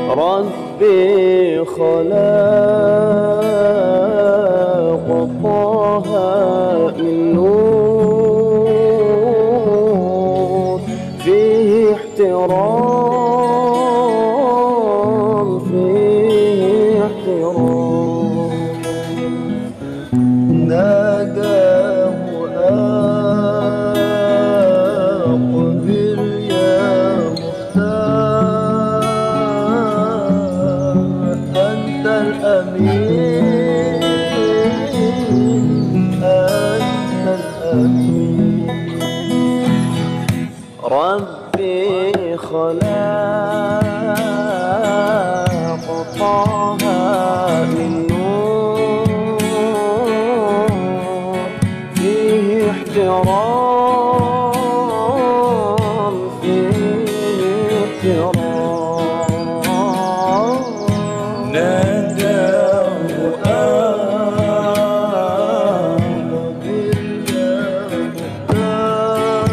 ربي خلق طه من نور، فيه احترام فيه احترام. ناداه أقبل يا مختار، أنت الأمين أنت الأمين. ربي خلق طه من نور، فيه احترام فيه احترام. ناداه أقبل يا مختار،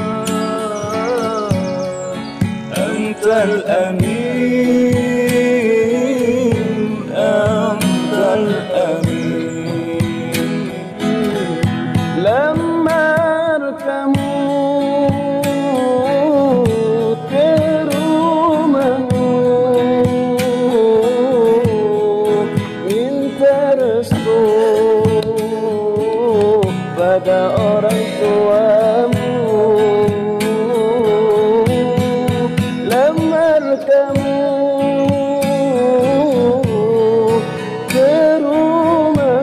أنت الأمين أنت الأمين. لما اركموا ترموا من ترسو، بدا أريت لما اركموا ترموا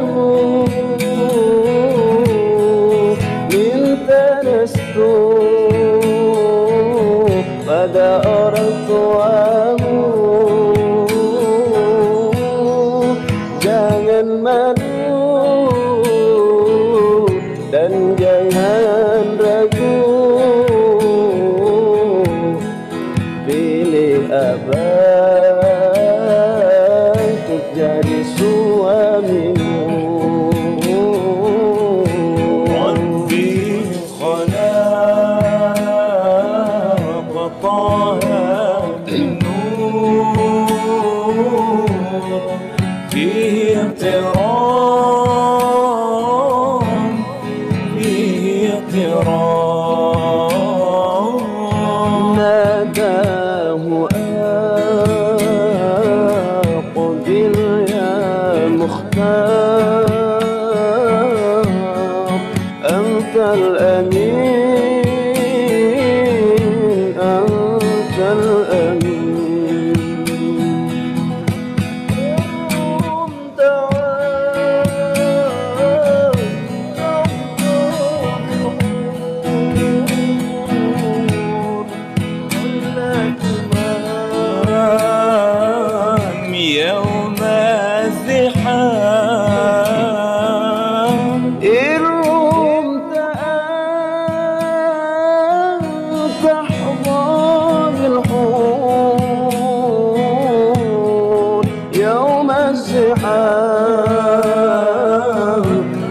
من ترسو، بدا أردت jangan malu dan jangan ragu, pilih abang untuk jadi suamimu. ربي خلق طه من نور، فيه احترام فيه احترام. ناداه أقبل يا مختار، أنت الأمين أنت الأمين. يوم الزحام إن رمت أن تحظى بالحور يوم الزحام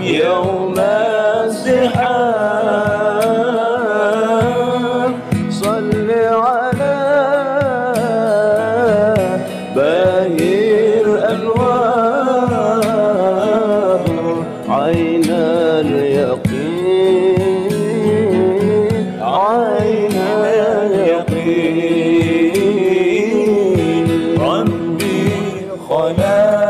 يوم الزحام. صل على باهي الأنوار، عين اليقين عين اليقين. ربي خلق